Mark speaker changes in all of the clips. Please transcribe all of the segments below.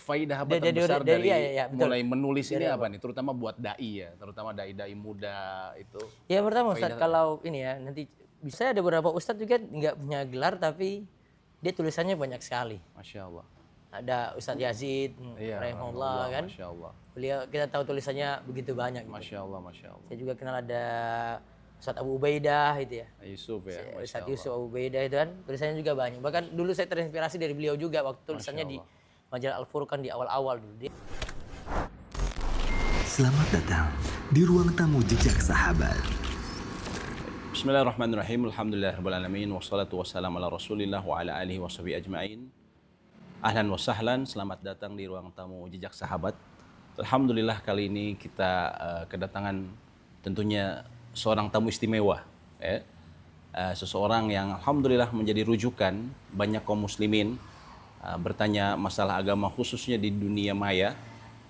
Speaker 1: faidah apa terbesar dari
Speaker 2: iya, betul.
Speaker 1: mulai menulis ini apa nih? Terutama buat dai ya, terutama dai-dai muda itu.
Speaker 2: Ya pertama Ustadz,
Speaker 1: Faidah.
Speaker 2: kalau ini ya nanti bisa ada beberapa Ustadz juga nggak punya gelar tapi dia tulisannya banyak sekali.
Speaker 1: Masya Allah.
Speaker 2: Ada Ustadz Yazid,
Speaker 1: Iya,
Speaker 2: rahimahullah kan.
Speaker 1: Masya Allah.
Speaker 2: Beliau kita tahu tulisannya begitu banyak. Gitu.
Speaker 1: Masya Allah, Masya Allah.
Speaker 2: Saya juga kenal ada Ustadz Abu Ubaidah itu ya.
Speaker 1: Yusuf ya. Masya
Speaker 2: Ustadz
Speaker 1: Allah.
Speaker 2: Yusuf Abu Ubaidah itu kan tulisannya juga banyak. Bahkan dulu saya terinspirasi dari beliau juga waktu tulisannya di majalah Al-Furqan di awal-awal dulu.
Speaker 3: Selamat datang di ruang tamu Jejak Sahabat.
Speaker 1: Bismillahirrahmanirrahim. Alhamdulillahirrahmanirrahim. Wassalatu wassalamu ala rasulillah wa ala alihi wa sahbihi ajma'in. Ahlan wa sahlan. Selamat datang di ruang tamu Jejak Sahabat. Alhamdulillah kali ini kita kedatangan tentunya seorang tamu istimewa. Seseorang yang alhamdulillah menjadi rujukan banyak kaum muslimin bertanya masalah agama khususnya di dunia maya.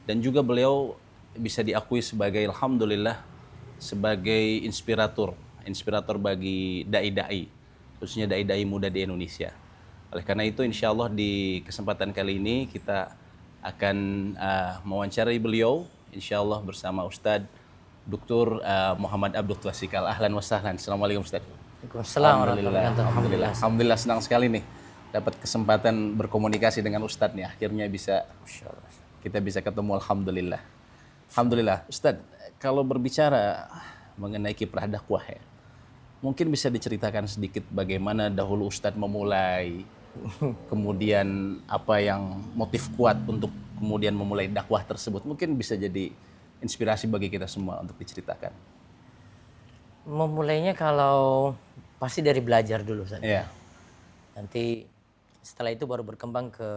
Speaker 1: Dan juga beliau bisa diakui sebagai alhamdulillah sebagai inspirator bagi dai-dai, khususnya dai-dai muda di Indonesia. Oleh karena itu insya Allah di kesempatan kali ini kita akan mewawancarai beliau insya Allah bersama Ustadz Dr. Muhammad Abdul Twasikal. Ahlan wa sahlan. Assalamualaikum Ustadz.
Speaker 2: Alhamdulillah.
Speaker 1: Alhamdulillah senang sekali nih dapat kesempatan berkomunikasi dengan Ustadz nih. Akhirnya kita bisa ketemu alhamdulillah. Alhamdulillah. Ustadz, kalau berbicara mengenai kiprah dakwah ya, mungkin bisa diceritakan sedikit bagaimana dahulu Ustadz memulai, kemudian apa yang motif kuat untuk kemudian memulai dakwah tersebut. Mungkin bisa jadi inspirasi bagi kita semua untuk diceritakan.
Speaker 2: Memulainya kalau pasti dari belajar dulu Ustadz.
Speaker 1: Iya.
Speaker 2: Nanti setelah itu baru berkembang ke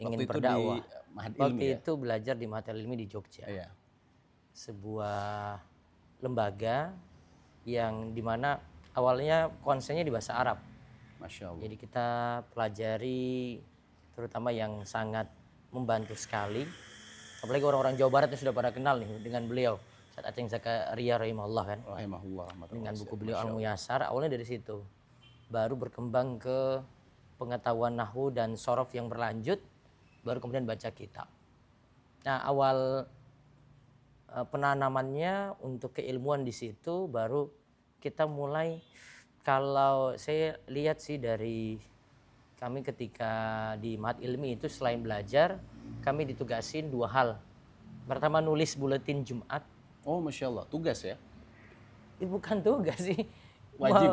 Speaker 2: ingin berdakwah. Waktu itu belajar di Mahat Ilmi di Jogja.
Speaker 1: Iya.
Speaker 2: Sebuah lembaga yang dimana awalnya konsennya di bahasa Arab.
Speaker 1: Masya Allah.
Speaker 2: Jadi kita pelajari terutama yang sangat membantu sekali. Apalagi orang-orang Jawa Barat yang sudah pada kenal nih dengan beliau. Ustadz Aceng Zakaria rahimahullah kan.
Speaker 1: Rahimahullah.
Speaker 2: Dengan buku beliau Al-Muyassar, awalnya dari situ. Baru berkembang ke pengetahuan nahwu dan sorof yang berlanjut, baru kemudian baca kitab. Nah, awal penanamannya untuk keilmuan di situ baru kita mulai, kalau saya lihat sih dari kami ketika di Mahat Ilmi itu selain belajar, kami ditugasin dua hal. Pertama nulis buletin Jumat.
Speaker 1: Oh, Masya Allah, tugas ya?
Speaker 2: Bukan tugas sih.
Speaker 1: Wajib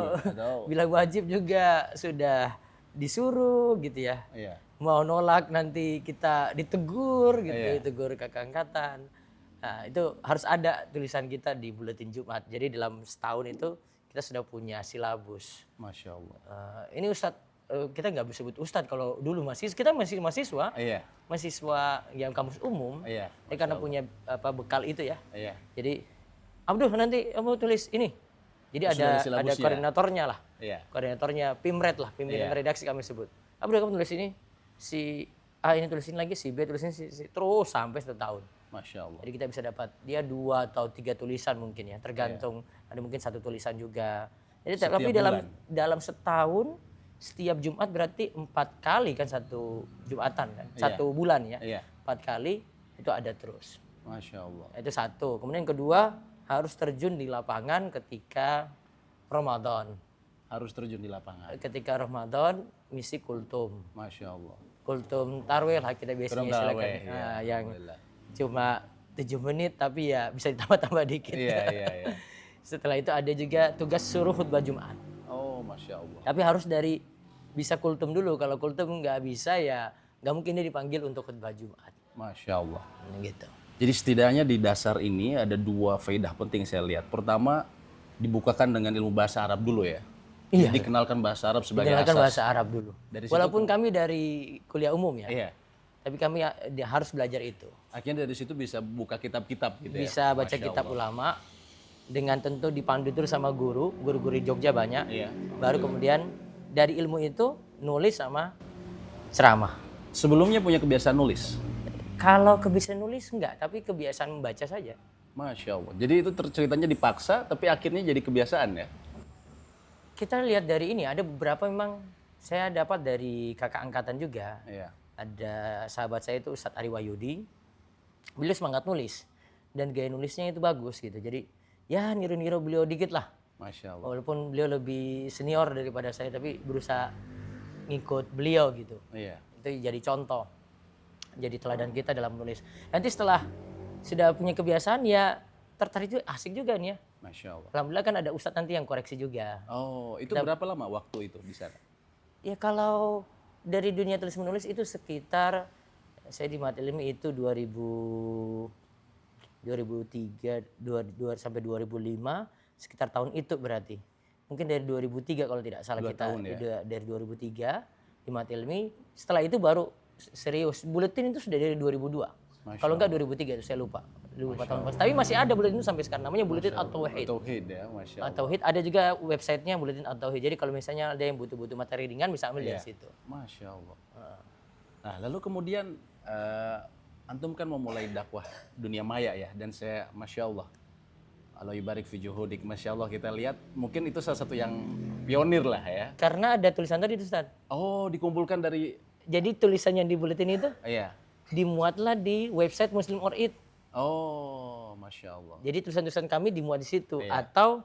Speaker 2: Bila wajib juga sudah disuruh gitu ya.
Speaker 1: Iya.
Speaker 2: Mau nolak nanti kita ditegur gitu, ditegur kakak angkatan. Nah, itu harus ada tulisan kita di buletin Jumat. Jadi dalam setahun itu kita sudah punya silabus.
Speaker 1: Masya Allah.
Speaker 2: Ini Ustadz, kita nggak bisa sebut Ustadz kalau dulu kita masih mahasiswa.
Speaker 1: Iya.
Speaker 2: Mahasiswa yang kampus umum.
Speaker 1: Iya.
Speaker 2: Karena punya bekal itu ya.
Speaker 1: Iya.
Speaker 2: Jadi, Abduh nanti kamu tulis ini. Jadi ada koordinatornya lah.
Speaker 1: Iya.
Speaker 2: Koordinatornya Pimred lah, pimpinan redaksi kami sebut. Abduh kamu tulis ini, si A ini tulisin lagi, si B tulisin, terus sampai 1 tahun.
Speaker 1: Masya Allah.
Speaker 2: Jadi kita bisa dapat dia 2 atau 3 tulisan mungkin ya, tergantung. Ada mungkin 1 tulisan juga. Jadi tapi dalam setahun setiap Jumat berarti 4 kali kan 1 Jumatan kan, 1 bulan ya. 4 kali itu ada terus.
Speaker 1: Masya Allah.
Speaker 2: Itu 1. Kemudian yang kedua harus terjun di lapangan ketika Ramadan.
Speaker 1: Harus terjun di lapangan.
Speaker 2: Ketika Ramadan misi kultum.
Speaker 1: Masya Allah.
Speaker 2: Kultum tarwih lah kita biasanya silakan. Nah, yang cuma 7 menit tapi ya bisa ditambah-tambah dikit.
Speaker 1: Iya.
Speaker 2: Setelah itu ada juga tugas suruh khutbah Jumat.
Speaker 1: Oh, Masya Allah.
Speaker 2: Tapi harus dari bisa kultum dulu. Kalau kultum nggak bisa ya nggak mungkin dia dipanggil untuk khutbah Jumat.
Speaker 1: Masya Allah.
Speaker 2: Gitu.
Speaker 1: Jadi setidaknya di dasar ini ada 2 faedah penting saya lihat. Pertama, dibukakan dengan ilmu bahasa Arab dulu ya.
Speaker 2: Iya.
Speaker 1: Jadi kenalkan bahasa Arab sebagai
Speaker 2: Dikenalkan
Speaker 1: asas.
Speaker 2: bahasa Arab dulu. Walaupun kami dari kuliah umum ya.
Speaker 1: Iya.
Speaker 2: Tapi kami harus belajar itu.
Speaker 1: Akhirnya dari situ bisa buka kitab-kitab gitu ya.
Speaker 2: Bisa baca kitab ulama dengan tentu dipandu terus sama guru di Jogja banyak.
Speaker 1: Iya.
Speaker 2: Baru kemudian dari ilmu itu nulis sama ceramah.
Speaker 1: Sebelumnya punya kebiasaan nulis?
Speaker 2: Kalau kebiasaan nulis enggak, tapi kebiasaan membaca saja.
Speaker 1: Masya Allah. Jadi itu ceritanya dipaksa tapi akhirnya jadi kebiasaan ya?
Speaker 2: Kita lihat dari ini, ada beberapa memang saya dapat dari kakak angkatan juga.
Speaker 1: Iya.
Speaker 2: ada sahabat saya itu Ustadz Ari Wahyudi. Beliau semangat nulis dan gaya nulisnya itu bagus gitu. Jadi ya niru-niru beliau dikit lah.
Speaker 1: Masya Allah.
Speaker 2: Walaupun beliau lebih senior daripada saya, tapi berusaha ngikut beliau gitu.
Speaker 1: Iya.
Speaker 2: Itu jadi contoh, jadi teladan kita dalam menulis. Nanti setelah sudah punya kebiasaan ya tertarik juga, asik juga nih ya.
Speaker 1: Masya Allah.
Speaker 2: Alhamdulillah kan ada ustadz nanti yang koreksi juga.
Speaker 1: Oh, itu berapa lama waktu itu di sana?
Speaker 2: Ya kalau dari dunia tulis menulis itu sekitar, saya di Mahat Ilmi itu 2003 sampai 2005, sekitar tahun itu berarti. Mungkin dari 2003 kalau tidak salah
Speaker 1: 2
Speaker 2: kita
Speaker 1: tahun ya?
Speaker 2: dari 2003 di Mahat Ilmi. Setelah itu baru serius. Buletin itu sudah dari 2002. Kalau enggak 2003 itu saya lupa. Tahun pas. Tapi masih ada buletin itu sampai sekarang. Namanya Buletin At-Tauhid.
Speaker 1: Tauhid ya, Masya Allah.
Speaker 2: At-Tauhid ada juga websitenya Buletin At-Tauhid. Jadi kalau misalnya ada yang butuh-butuh materi ringan bisa ambil dari situ.
Speaker 1: Masya Allah. Nah, lalu kemudian antum kan memulai dakwah dunia maya ya, dan saya Masya Allah. Allah ibarik fi juhudik, Masya Allah, kita lihat mungkin itu salah satu yang pionir lah ya.
Speaker 2: Karena ada tulisan tadi itu Ustaz.
Speaker 1: Oh, dikumpulkan dari...
Speaker 2: Jadi tulisan yang di buletin itu
Speaker 1: Iya.
Speaker 2: dimuatlah di website Muslim or It.
Speaker 1: Oh, Masya Allah.
Speaker 2: Jadi tulisan-tulisan kami dimuat di situ.
Speaker 1: Iya.
Speaker 2: Atau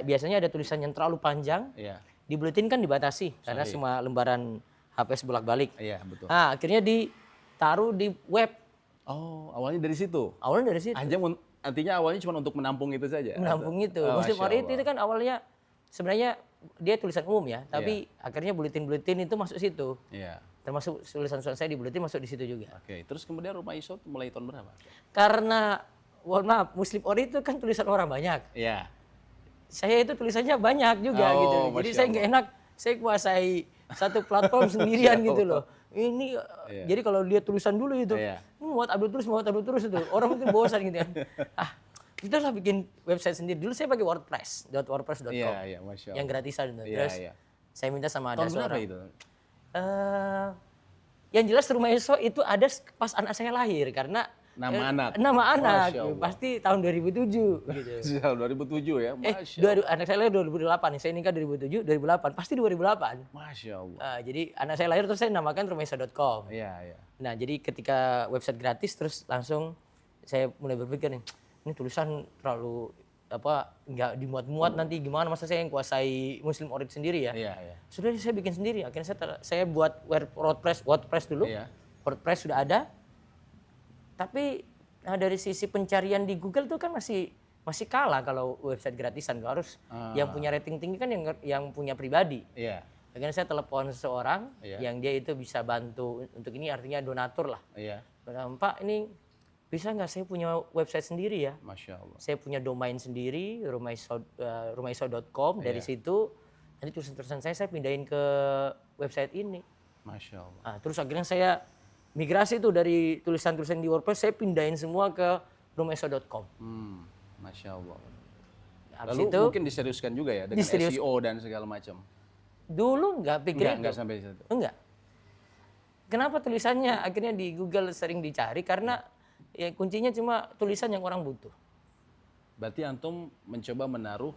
Speaker 2: biasanya ada tulisan yang terlalu panjang.
Speaker 1: Iya.
Speaker 2: Di buletin kan dibatasi karena semua lembaran HVS bolak-balik.
Speaker 1: Iya, betul.
Speaker 2: Nah, akhirnya ditaruh di web.
Speaker 1: Oh, awalnya dari situ.
Speaker 2: Awalnya dari situ.
Speaker 1: Artinya awalnya cuma untuk menampung itu saja.
Speaker 2: Menampung itu.
Speaker 1: Oh,
Speaker 2: Muslim
Speaker 1: Masya
Speaker 2: or It
Speaker 1: Allah.
Speaker 2: itu kan awalnya sebenarnya dia tulisan umum ya, tapi akhirnya buletin-buletin itu masuk situ.
Speaker 1: Iya.
Speaker 2: Termasuk tulisan-tulisan saya di buletin masuk di situ juga.
Speaker 1: Oke, terus kemudian Rumah Isot mulai tahun berapa?
Speaker 2: Karena mohon maaf, Muslim or It itu kan tulisan orang banyak.
Speaker 1: Iya.
Speaker 2: Saya itu tulisannya banyak juga
Speaker 1: Oh,
Speaker 2: gitu. Jadi
Speaker 1: Masya
Speaker 2: saya nggak enak, saya kuasai satu platform sendirian
Speaker 1: Masya
Speaker 2: gitu
Speaker 1: Allah.
Speaker 2: loh. Ini jadi kalau lihat tulisan dulu itu,
Speaker 1: Iya.
Speaker 2: muat upload terus itu. Orang mungkin bosan gitu kan. Udahlah bikin website sendiri. Dulu saya pakai wordpress.wordpress.com.
Speaker 1: Iya, Masya Allah.
Speaker 2: Yang gratisan itu.
Speaker 1: Iya,
Speaker 2: Terus
Speaker 1: iya.
Speaker 2: saya minta sama ada
Speaker 1: Tahun berapa
Speaker 2: seorang.
Speaker 1: itu?
Speaker 2: Yang jelas Rumah Iso itu ada pas anak saya lahir karena
Speaker 1: Nama anak.
Speaker 2: Nama anak,
Speaker 1: Masya Allah.
Speaker 2: pasti tahun 2007 gitu.
Speaker 1: Sejak 2007 ya, Masya Allah.
Speaker 2: Anak saya lahir 2008 nih, saya nikah 2007, 2008, pasti 2008.
Speaker 1: Masya Allah.
Speaker 2: Jadi anak saya lahir terus saya namakan rumahisa.com.
Speaker 1: Iya, iya.
Speaker 2: Nah jadi ketika website gratis terus langsung saya mulai berpikir nih, ini tulisan terlalu nggak dimuat-muat nanti gimana, masa saya yang kuasai Muslim or It sendiri ya.
Speaker 1: Iya, iya.
Speaker 2: Sudah saya bikin sendiri, akhirnya saya buat WordPress dulu.
Speaker 1: Iya.
Speaker 2: WordPress sudah ada. Tapi dari sisi pencarian di Google tuh kan masih kalah kalau website gratisan. Harus yang punya rating tinggi kan yang punya pribadi.
Speaker 1: Iya.
Speaker 2: Akhirnya saya telepon seseorang
Speaker 1: Iya.
Speaker 2: yang dia itu bisa bantu untuk ini, artinya donatur lah.
Speaker 1: Iya.
Speaker 2: Bilang, Pak ini bisa nggak saya punya website sendiri ya?
Speaker 1: Masya Allah.
Speaker 2: Saya punya domain sendiri, rumahisa.com. Dari situ nanti tulisan-tulisan saya pindahin ke website ini.
Speaker 1: Masya Allah.
Speaker 2: Nah, terus akhirnya saya migrasi tuh dari tulisan-tulisan di WordPress, saya pindahin semua ke rumahisa.com.
Speaker 1: Masya Allah.
Speaker 2: Habis
Speaker 1: Lalu
Speaker 2: itu
Speaker 1: mungkin diseriuskan juga ya dengan SEO dan segala macam.
Speaker 2: dulu nggak pikir
Speaker 1: Enggak sampai situ.
Speaker 2: Enggak. Kenapa tulisannya akhirnya di Google sering dicari? Karena ya kuncinya cuma tulisan yang orang butuh.
Speaker 1: Berarti antum mencoba menaruh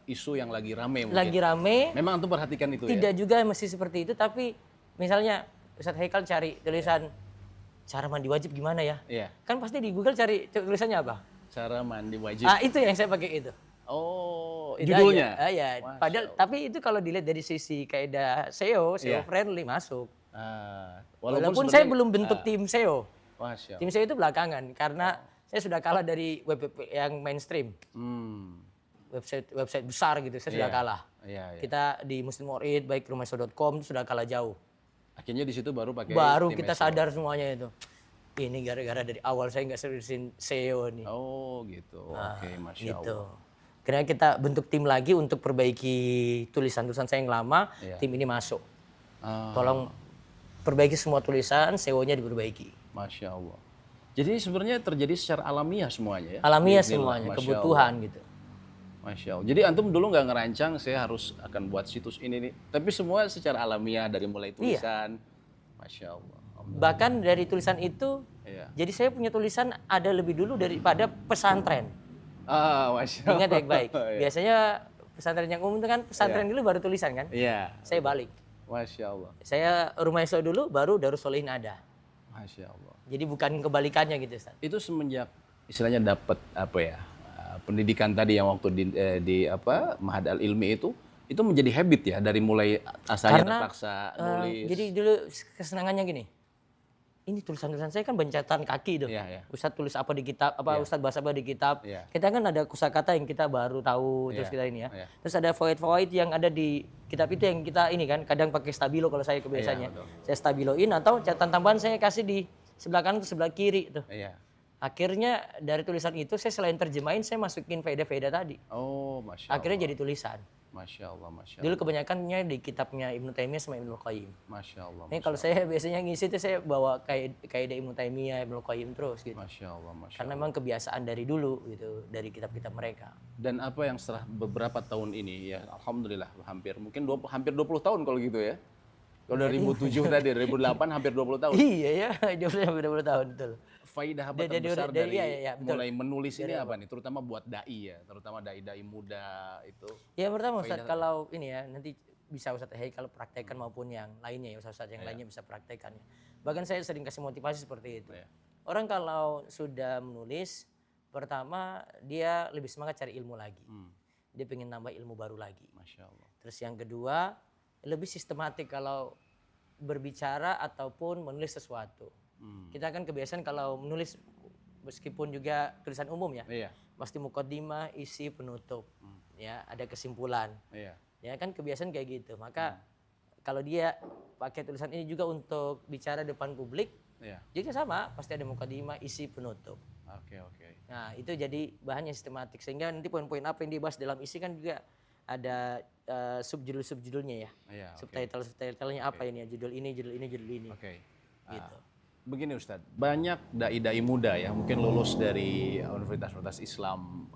Speaker 1: isu yang lagi rame mungkin.
Speaker 2: Lagi rame,
Speaker 1: Memang antum perhatikan itu
Speaker 2: tidak
Speaker 1: ya?
Speaker 2: juga mesti seperti itu, tapi misalnya Ustadz Haikal cari tulisan cara mandi wajib gimana ya?
Speaker 1: Iya.
Speaker 2: Kan pasti di Google cari tulisannya apa?
Speaker 1: Cara mandi wajib.
Speaker 2: Itu yang saya pakai itu.
Speaker 1: Oh,
Speaker 2: Itu
Speaker 1: judulnya?
Speaker 2: aja. Ya.
Speaker 1: Masya
Speaker 2: Padahal,
Speaker 1: Allah.
Speaker 2: tapi itu kalau dilihat dari sisi kaidah SEO
Speaker 1: Iya.
Speaker 2: friendly masuk. Walaupun
Speaker 1: sebenarnya-
Speaker 2: saya belum bentuk tim SEO.
Speaker 1: Masya Allah.
Speaker 2: Tim SEO itu belakangan karena saya sudah kalah dari web yang mainstream. Website besar gitu, saya sudah
Speaker 1: Iya.
Speaker 2: kalah.
Speaker 1: Iya, iya.
Speaker 2: Kita di Muslim or It, baik rumahisa.com itu sudah kalah jauh.
Speaker 1: Akhirnya di situ baru pakai
Speaker 2: Baru
Speaker 1: tim
Speaker 2: kita
Speaker 1: SEO.
Speaker 2: sadar semuanya itu. Ini gara-gara dari awal saya nggak seriusin SEO nih.
Speaker 1: Oh, gitu. Oke, Masya
Speaker 2: Gitu.
Speaker 1: Allah.
Speaker 2: Karena kita bentuk tim lagi untuk perbaiki tulisan-tulisan saya yang lama,
Speaker 1: Iya.
Speaker 2: tim ini masuk.
Speaker 1: Ah,
Speaker 2: Tolong perbaiki semua tulisan, SEO-nya diperbaiki.
Speaker 1: Masya Allah. Jadi sebenarnya terjadi secara alamiah semuanya ya?
Speaker 2: Alamiah
Speaker 1: Bismillah.
Speaker 2: semuanya,
Speaker 1: Masya
Speaker 2: kebutuhan
Speaker 1: Allah.
Speaker 2: gitu.
Speaker 1: Masya Allah. Jadi antum dulu nggak ngerancang saya harus akan buat situs ini nih. Tapi semua secara alamiah dari mulai tulisan. Masya Allah.
Speaker 2: Bahkan dari tulisan itu,
Speaker 1: Iya.
Speaker 2: jadi saya punya tulisan ada lebih dulu daripada pesantren.
Speaker 1: Masya Allah.
Speaker 2: Ingat baik-baik.
Speaker 1: Iya.
Speaker 2: Biasanya pesantren yang umum itu kan pesantren dulu baru tulisan kan.
Speaker 1: Iya.
Speaker 2: Saya balik.
Speaker 1: Masya Allah.
Speaker 2: Saya Rumah Esok dulu, baru Darus Sholihin ada.
Speaker 1: Masya Allah.
Speaker 2: Jadi bukan kebalikannya gitu Ustaz.
Speaker 1: Itu semenjak istilahnya dapat apa ya pendidikan tadi yang waktu di apa Ma'had Al Ilmi itu menjadi habit ya dari mulai asalnya
Speaker 2: Karena,
Speaker 1: terpaksa nulis.
Speaker 2: Jadi dulu kesenangannya gini. Ini tulisan-tulisan saya kan bencatan kaki itu.
Speaker 1: Iya, iya.
Speaker 2: Ustadz tulis apa di kitab, Ustadz bahas apa di kitab.
Speaker 1: Iya.
Speaker 2: Kita kan ada kosakata yang kita baru tahu terus
Speaker 1: Iya,
Speaker 2: kita ini ya.
Speaker 1: iya.
Speaker 2: Terus ada fawaid-fawaid yang ada di kitab itu yang kita ini kan kadang pakai stabilo kalau saya kebiasaannya.
Speaker 1: Iya, betul.
Speaker 2: Saya stabiloin atau catatan tambahan saya kasih di sebelah kanan atau sebelah kiri tuh.
Speaker 1: Iya.
Speaker 2: Akhirnya dari tulisan itu saya selain terjemahin saya masukin faedah-faedah tadi.
Speaker 1: Oh, Masya
Speaker 2: Akhirnya
Speaker 1: Allah.
Speaker 2: jadi tulisan.
Speaker 1: Masya Allah, Masya Allah.
Speaker 2: Dulu kebanyakannya di kitabnya Ibnu Taimiyah sama Ibnu Qayyim.
Speaker 1: Masya Allah.
Speaker 2: Ini kalau saya biasanya ngisi itu saya bawa kaidah Ibnu Taimiyah, Ibnu Qayyim terus gitu.
Speaker 1: Masya Allah, Masya
Speaker 2: Karena
Speaker 1: Allah.
Speaker 2: memang kebiasaan dari dulu gitu, dari kitab-kitab mereka.
Speaker 1: Dan apa yang setelah beberapa tahun ini ya Alhamdulillah hampir 20 tahun kalau gitu ya. Kalau dari 2007 tadi, 2008 hampir 20 tahun.
Speaker 2: Iya ya, jumlahnya udah 20 tahun betul.
Speaker 1: Faidah apa
Speaker 2: Dari-
Speaker 1: terbesar
Speaker 2: dari-
Speaker 1: dari
Speaker 2: iya, betul.
Speaker 1: mulai menulis ini apa nih? Terutama buat dai ya, terutama dai-dai muda itu.
Speaker 2: Ya pertama Ustaz, kalau ini ya nanti bisa Ustaz kalau praktekkan maupun yang lainnya ya Ustaz yang lainnya bisa praktekkan ya. Bahkan saya sering kasih motivasi seperti itu.
Speaker 1: Iya.
Speaker 2: Orang kalau sudah menulis, pertama dia lebih semangat cari ilmu lagi. Dia pengen nambah ilmu baru lagi.
Speaker 1: Masya Allah.
Speaker 2: Terus yang kedua, lebih sistematik kalau berbicara ataupun menulis sesuatu. Kita kan kebiasaan kalau menulis meskipun juga tulisan umum ya,
Speaker 1: Iya,
Speaker 2: pasti mukaddimah, isi, penutup. Ya, ada kesimpulan.
Speaker 1: iya.
Speaker 2: Ya kan kebiasaan kayak gitu. Maka kalau dia pakai tulisan ini juga untuk bicara depan publik,
Speaker 1: Iya.
Speaker 2: juga sama, pasti ada mukaddimah, isi, penutup.
Speaker 1: Oke, oke.
Speaker 2: Nah, itu jadi bahannya sistematik sehingga nanti poin-poin apa yang dibahas dalam isi kan juga ada subjudul-subjudulnya ya.
Speaker 1: Iya, oke.
Speaker 2: Subtitle-subtitlenya apa ini ya, judul ini, judul ini, judul ini.
Speaker 1: Oke.
Speaker 2: Gitu.
Speaker 1: Begini Ustadz, banyak dai-dai muda ya, mungkin lulus dari universitas-universitas Islam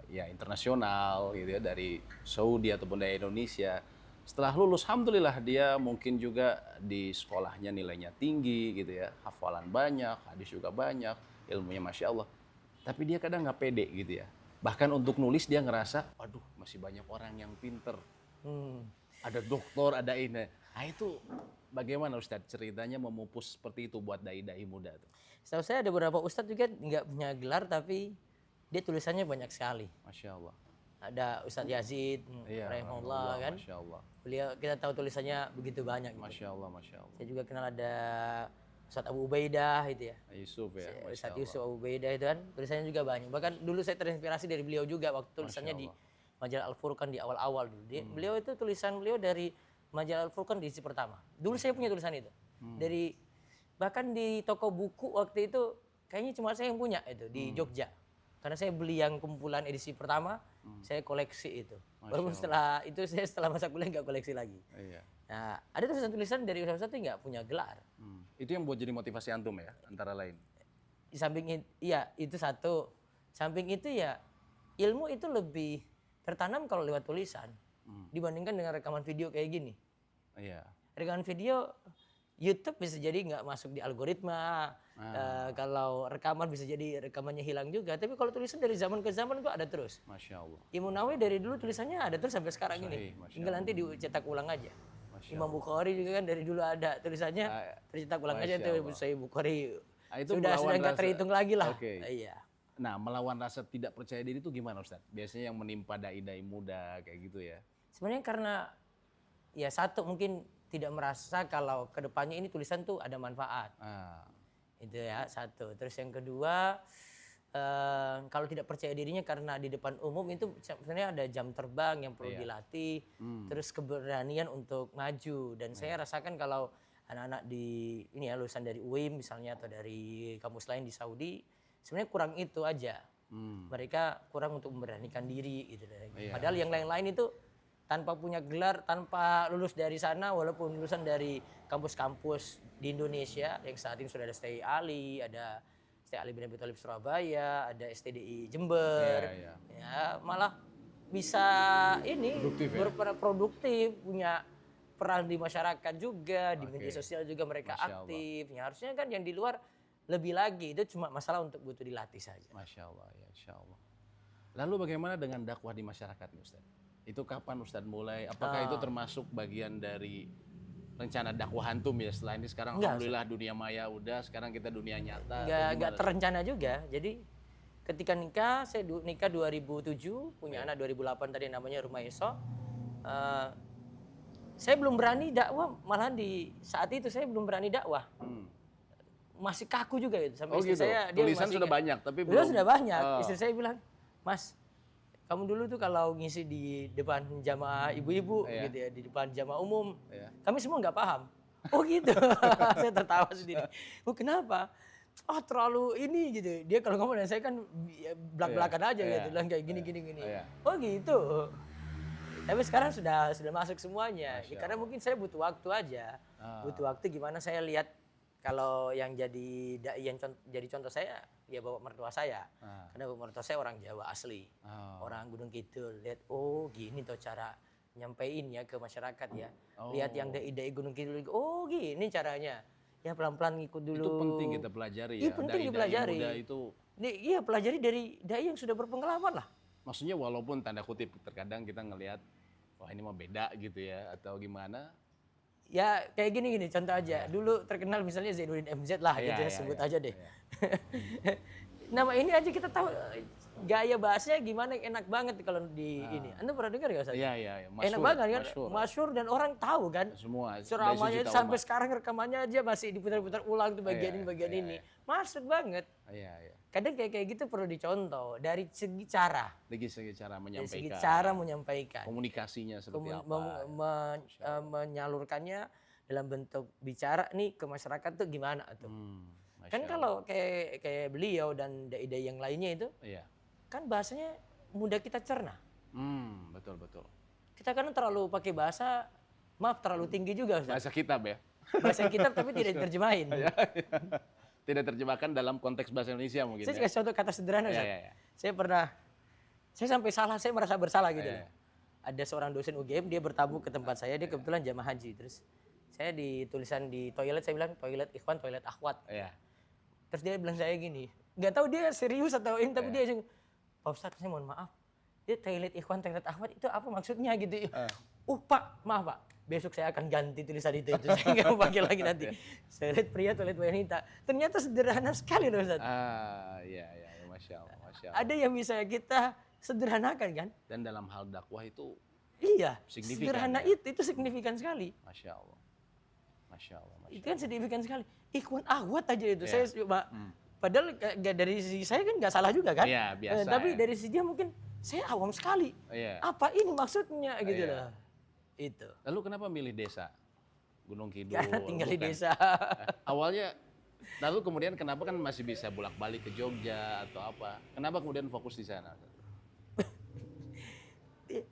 Speaker 1: ya internasional gitu ya, dari Saudi ataupun dari Indonesia. Setelah lulus, alhamdulillah dia mungkin juga di sekolahnya nilainya tinggi gitu ya, hafalan banyak, hadis juga banyak, ilmunya masya Allah. Tapi dia kadang nggak pede gitu ya. Bahkan untuk nulis dia ngerasa, waduh masih banyak orang yang pinter. Ada doktor, ada ini. Nah itu bagaimana Ustadz ceritanya memupus seperti itu buat dai-dai muda tuh?
Speaker 2: Setahu saya ada beberapa ustadz juga nggak punya gelar tapi dia tulisannya banyak sekali.
Speaker 1: Masya Allah.
Speaker 2: Ada Ustadz Yazid,
Speaker 1: Iya,
Speaker 2: rahimahullah kan.
Speaker 1: Masya Allah.
Speaker 2: Beliau kita tahu tulisannya begitu banyak. Gitu.
Speaker 1: Masya Allah, Masya Allah.
Speaker 2: Saya juga kenal ada Ustadz Abu Ubaidah itu ya.
Speaker 1: Yusuf ya, Masya
Speaker 2: Ustadz
Speaker 1: Allah.
Speaker 2: Yusuf Abu Ubaidah itu kan tulisannya juga banyak. Bahkan dulu saya terinspirasi dari beliau juga waktu tulisannya di majalah Al-Furqan di awal-awal dulu. Beliau itu tulisan beliau dari majalah Al-Furqan di isi pertama. Dulu saya punya tulisan itu. Dari bahkan di toko buku waktu itu kayaknya cuma saya yang punya itu di Jogja. Karena saya beli yang kumpulan edisi pertama, saya koleksi itu. Baru setelah itu saya setelah masa kuliah nggak koleksi lagi.
Speaker 1: Iya.
Speaker 2: Nah, ada tulisan-tulisan dari ustadz yang nggak punya gelar.
Speaker 1: Itu yang buat jadi motivasi antum ya, antara lain.
Speaker 2: Di samping itu, iya itu satu. Samping itu ya ilmu itu lebih tertanam kalau lewat tulisan dibandingkan dengan rekaman video kayak gini.
Speaker 1: Iya.
Speaker 2: Rekaman video YouTube bisa jadi nggak masuk di algoritma. Kalau rekaman bisa jadi rekamannya hilang juga. Tapi kalau tulisan dari zaman ke zaman kok ada terus.
Speaker 1: Masya Allah.
Speaker 2: Imam Nawawi dari dulu tulisannya ada terus sampai sekarang ini.
Speaker 1: Masya
Speaker 2: Tinggal nanti dicetak ulang aja.
Speaker 1: Masya
Speaker 2: Imam Bukhari juga kan dari dulu ada tulisannya tercetak ulang aja
Speaker 1: Masya
Speaker 2: tuh
Speaker 1: Allah.
Speaker 2: Sahih Bukhari.
Speaker 1: Itu
Speaker 2: Sudah
Speaker 1: melawan
Speaker 2: nggak
Speaker 1: rasa-
Speaker 2: terhitung lagi lah.
Speaker 1: Oke.
Speaker 2: Iya.
Speaker 1: Nah, melawan rasa tidak percaya diri itu gimana Ustadz? Biasanya yang menimpa dai-dai muda kayak gitu ya.
Speaker 2: Sebenarnya karena ya satu mungkin tidak merasa kalau kedepannya ini tulisan tuh ada manfaat. Itu ya satu. Terus yang kedua kalau tidak percaya dirinya karena di depan umum itu sebenarnya ada jam terbang yang perlu dilatih. Terus keberanian untuk maju. Dan saya rasakan kalau anak-anak di ini ya lulusan dari UIM misalnya atau dari kampus lain di Saudi sebenarnya kurang itu aja. Mereka kurang untuk memberanikan diri gitu. Padahal yang lain-lain itu tanpa punya gelar, tanpa lulus dari sana, walaupun lulusan dari kampus-kampus di Indonesia yang saat ini sudah ada STI Ali, ada STI Ali bin Abi Thalib Surabaya, ada STDI Jember, ya malah bisa ini berperan produktif, punya peran di masyarakat juga, di media sosial juga mereka aktif. Ya, harusnya kan yang di luar lebih lagi, itu cuma masalah untuk butuh dilatih saja.
Speaker 1: Masya Allah, ya Insya Allah. Lalu bagaimana dengan dakwah di masyarakat Ustaz? Itu kapan Ustaz mulai? Apakah itu termasuk bagian dari rencana dakwah antum ya setelah ini sekarang?
Speaker 2: Enggak,
Speaker 1: Alhamdulillah dunia maya udah, sekarang kita dunia nyata.
Speaker 2: Nggak terencana juga. Jadi ketika nikah, saya nikah 2007, punya anak 2008 tadi namanya Rumaiso. Saya belum berani dakwah, malahan di saat itu saya belum berani dakwah. Masih kaku juga gitu. Sampai istri
Speaker 1: gitu.
Speaker 2: saya,
Speaker 1: Tulisan
Speaker 2: masih
Speaker 1: sudah banyak, tapi
Speaker 2: Tulisan
Speaker 1: belum.
Speaker 2: sudah banyak. Istri saya bilang, Mas, kamu dulu tuh kalau ngisi di depan jamaah ibu-ibu gitu ya, di depan jamaah umum, kami semua nggak paham. Oh gitu. Saya tertawa sendiri. Oh kenapa? Oh terlalu ini gitu. Dia kalau ngomong dan saya kan belak-belakan aja gitu, bilang kayak gini. Oh gitu. Tapi sekarang sudah masuk semuanya. Ya, karena mungkin saya butuh waktu aja. Butuh waktu gimana saya lihat kalau yang jadi dai yang jadi contoh saya ya bapak mertua saya. Karena bapak mertua saya orang Jawa asli. Orang Gunung Kidul. Lihat oh gini tuh cara nyampein ya ke masyarakat ya. Lihat yang dai Gunung Kidul, oh gini caranya. Ya pelan-pelan ngikut dulu.
Speaker 1: Itu penting kita pelajari ya.
Speaker 2: Iya penting dipelajari.
Speaker 1: Muda itu.
Speaker 2: Iya pelajari dari dai yang sudah berpengalaman lah.
Speaker 1: Maksudnya walaupun tanda kutip terkadang kita ngelihat wah ini mah beda gitu ya atau gimana.
Speaker 2: Ya kayak gini contoh aja. Dulu terkenal misalnya Zainuddin MZ lah gitu ya, sebut aja deh. Nama ini aja kita tahu gaya bahasanya gimana enak banget kalau di ini. Anda pernah dengar nggak Ustaz?
Speaker 1: Iya.
Speaker 2: Enak banget kan? Masyhur dan orang tahu kan?
Speaker 1: Semua.
Speaker 2: Ceramahnya sampai sekarang rekamannya aja masih diputar-putar ulang tuh bagian ini. Maksud banget.
Speaker 1: Iya.
Speaker 2: Kadang kayak gitu perlu dicontoh dari segi cara.
Speaker 1: Dari segi cara menyampaikan.
Speaker 2: Dari segi cara menyampaikan.
Speaker 1: Komunikasinya seperti apa.
Speaker 2: Menyalurkannya dalam bentuk bicara nih ke masyarakat tuh gimana tuh. Kan
Speaker 1: Allah.
Speaker 2: kalau kayak beliau dan dai-dai yang lainnya itu, kan bahasanya mudah kita cerna.
Speaker 1: Betul.
Speaker 2: Kita kan terlalu pakai bahasa, maaf terlalu tinggi juga Ustaz.
Speaker 1: Bahasa kitab ya.
Speaker 2: Bahasa kitab tapi tidak diterjemahin.
Speaker 1: Tidak terjemahkan dalam konteks bahasa Indonesia mungkin.
Speaker 2: Saya kasih contoh kata sederhana Ustaz.
Speaker 1: Iya.
Speaker 2: Saya sampai salah, saya merasa bersalah gitu. Ada seorang dosen UGM, dia bertamu ke tempat saya, dia kebetulan jamaah haji. Terus saya di tulisan di toilet, saya bilang toilet ikhwan, toilet akhwat. Terus dia bilang saya gini, nggak tahu dia serius atau ini, tapi dia bilang, Pak Ustadz saya mohon maaf, dia toilet ikhwan, toilet akhwat itu apa maksudnya gitu. Pak, maaf Pak, besok saya akan ganti tulisan itu. Saya nggak mau pakai lagi nanti. Toilet pria, toilet wanita. Ternyata sederhana sekali loh Ustadz.
Speaker 1: Iya, Masya Allah.
Speaker 2: Ada yang bisa kita sederhanakan kan?
Speaker 1: Dan dalam hal dakwah itu
Speaker 2: iya,
Speaker 1: signifikan,
Speaker 2: sederhana itu signifikan sekali.
Speaker 1: Masya Allah.
Speaker 2: Itu kan signifikan sekali. Ikhwan akhwat aja itu. Saya coba, padahal dari sisi saya kan nggak salah juga kan?
Speaker 1: Iya, biasa.
Speaker 2: Tapi dari sisi dia mungkin saya awam sekali. Apa ini maksudnya gitu loh. Itu.
Speaker 1: Lalu kenapa milih desa? Gunung Kidul.
Speaker 2: Karena tinggal di desa.
Speaker 1: Awalnya, lalu kemudian kenapa kan masih bisa bolak-balik ke Jogja atau apa? Kenapa kemudian fokus di sana?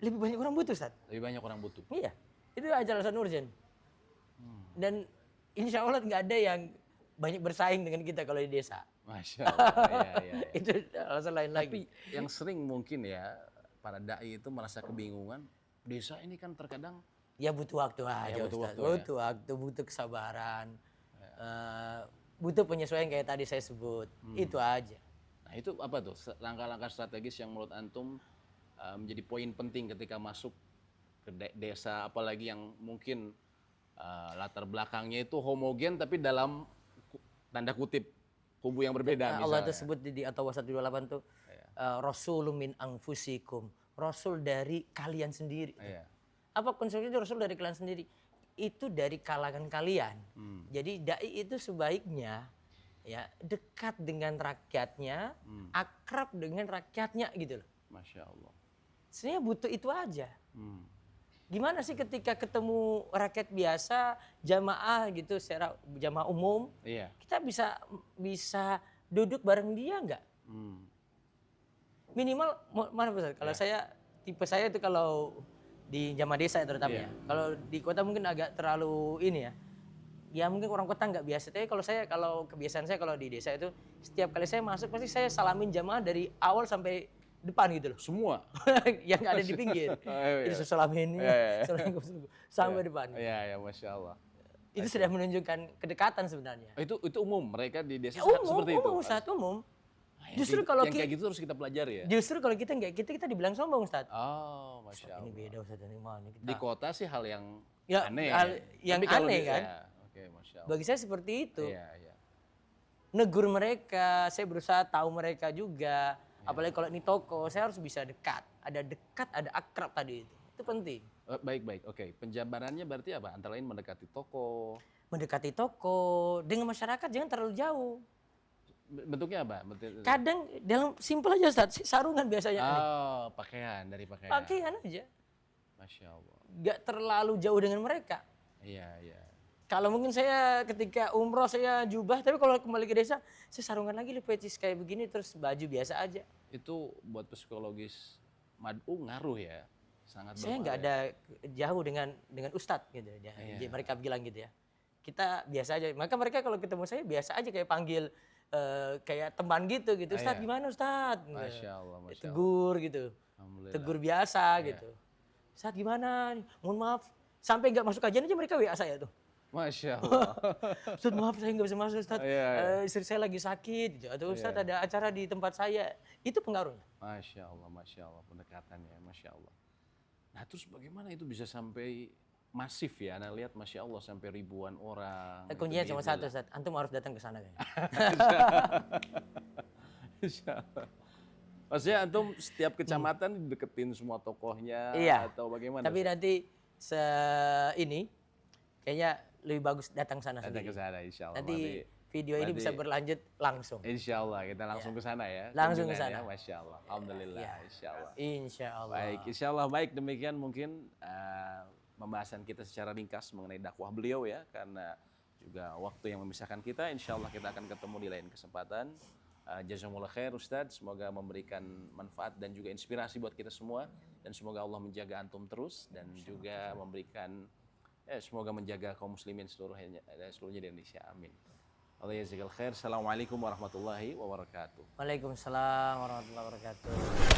Speaker 2: Lebih banyak orang butuh, Ustaz.
Speaker 1: Lebih banyak orang butuh.
Speaker 2: Iya. Itu aja alasan urgent. Dan insya Allah nggak ada yang banyak bersaing dengan kita kalau di desa.
Speaker 1: Masya Allah. Iya.
Speaker 2: Itu alasan lain lagi.
Speaker 1: Tapi yang sering mungkin ya, para da'i itu merasa kebingungan. Desa ini kan terkadang
Speaker 2: ya butuh waktu aja, butuh waktu, butuh kesabaran, butuh penyesuaian kayak tadi saya sebut, itu aja.
Speaker 1: Nah itu apa tuh langkah-langkah strategis yang menurut antum menjadi poin penting ketika masuk ke desa, apalagi yang mungkin latar belakangnya itu homogen tapi dalam tanda kutip kubu yang berbeda.
Speaker 2: Allah itu sebut di At-Tawbah 128 tuh Rasulun min anfusikum, Rasul dari kalian sendiri. Apa konsepnya Rasul dari kalian sendiri? Itu dari kalangan kalian. Jadi dai itu sebaiknya ya dekat dengan rakyatnya, akrab dengan rakyatnya gitu loh.
Speaker 1: Masya Allah.
Speaker 2: Sebenarnya butuh itu aja. Gimana sih ketika ketemu rakyat biasa, jamaah gitu, secara jamaah umum, kita bisa duduk bareng dia nggak? Minimal, mana Ustaz? Kalau tipe saya itu kalau di jamaah desa terutama ya. Kalau di kota mungkin agak terlalu ini ya. Ya mungkin orang kota nggak biasa. Tapi kalau kebiasaan saya kalau di desa itu setiap kali saya masuk pasti saya salamin jamaah dari awal sampai depan gitu loh.
Speaker 1: Semua
Speaker 2: yang ada di pinggir. Itu salamin sampai depan.
Speaker 1: Iya, Masya Allah.
Speaker 2: Itu sudah menunjukkan kedekatan sebenarnya.
Speaker 1: Itu umum mereka di desa
Speaker 2: umum,
Speaker 1: seperti itu.
Speaker 2: Umum. Justru kalau
Speaker 1: yang kayak gitu harus kita pelajari ya.
Speaker 2: Justru kalau kita nggak kita dibilang sombong, Ustaz.
Speaker 1: Oh, masya
Speaker 2: Ini
Speaker 1: Allah.
Speaker 2: beda Ustaz, ini mana kita.
Speaker 1: Di kota sih hal yang
Speaker 2: Ya,
Speaker 1: aneh.
Speaker 2: yang
Speaker 1: Tapi kalau
Speaker 2: aneh
Speaker 1: di-
Speaker 2: kan?
Speaker 1: ya, oke, masya Allah.
Speaker 2: Bagi saya seperti itu.
Speaker 1: Iya, iya.
Speaker 2: Negur mereka, saya berusaha tahu mereka juga.
Speaker 1: Iya.
Speaker 2: Apalagi kalau ini toko, saya harus bisa dekat. Ada dekat, ada akrab tadi itu. Itu penting.
Speaker 1: Baik. Oke. Penjabarannya berarti apa? Antara lain mendekati toko.
Speaker 2: Mendekati toko dengan masyarakat jangan terlalu jauh.
Speaker 1: Bentuknya apa?
Speaker 2: Kadang dalam simpel aja Ustaz, sarungan biasanya.
Speaker 1: Oh, pakaian, dari pakaian.
Speaker 2: Pakaian aja.
Speaker 1: Masya Allah.
Speaker 2: Nggak terlalu jauh dengan mereka.
Speaker 1: Iya, iya.
Speaker 2: Kalau mungkin saya ketika umroh saya jubah, tapi kalau kembali ke desa, saya sarungan lagi pecis kayak begini terus baju biasa aja.
Speaker 1: Itu buat psikologis mad'u ngaruh ya? Sangat
Speaker 2: Saya nggak ada jauh dengan ustadz gitu. Jadi mereka bilang gitu ya. Kita biasa aja. Maka mereka kalau ketemu saya biasa aja kayak panggil kayak teman gitu. Ustadz gimana Ustadz?
Speaker 1: Masya Allah, Masya Allah.
Speaker 2: Tegur gitu.
Speaker 1: Alhamdulillah.
Speaker 2: Tegur biasa gitu. Ustadz gimana? Mohon maaf. Sampai nggak masuk kajian aja mereka WA saya tuh.
Speaker 1: Masya Allah.
Speaker 2: Ustadz maaf saya nggak bisa masuk Ustadz.
Speaker 1: Iya.
Speaker 2: Istri saya lagi sakit. Gitu. Atau Ustadz ada acara di tempat saya. Itu pengaruhnya.
Speaker 1: Masya Allah, pendekatannya, Masya Allah. Nah terus bagaimana itu bisa sampai masif ya? Anda lihat Masya Allah sampai ribuan orang.
Speaker 2: Kuncinya cuma satu Ustadz. Antum harus datang ke sana kayaknya.
Speaker 1: Masya Allah. Maksudnya antum setiap kecamatan dideketin semua tokohnya
Speaker 2: Iya.
Speaker 1: atau bagaimana?
Speaker 2: Tapi nanti ini kayaknya lebih bagus datang sana
Speaker 1: Datang
Speaker 2: sendiri.
Speaker 1: ke sana insya Allah.
Speaker 2: Nanti video ini bisa berlanjut langsung.
Speaker 1: Insya Allah kita langsung ke sana ya.
Speaker 2: Langsung ke
Speaker 1: kunjungannya,
Speaker 2: sana.
Speaker 1: Masya Allah. Alhamdulillah. Insya Allah.
Speaker 2: Insya Allah.
Speaker 1: Baik, insya Allah baik demikian mungkin pembahasan kita secara ringkas mengenai dakwah beliau ya, karena juga waktu yang memisahkan kita. Insya Allah kita akan ketemu di lain kesempatan. Jazakumullah khair Ustadz, semoga memberikan manfaat dan juga inspirasi buat kita semua, dan semoga Allah menjaga antum terus dan juga memberikan semoga menjaga kaum muslimin seluruhnya di Indonesia. Amin. Allah jazakallahu khair. Assalamualaikum warahmatullahi wabarakatuh.
Speaker 2: Waalaikumsalam warahmatullahi wabarakatuh.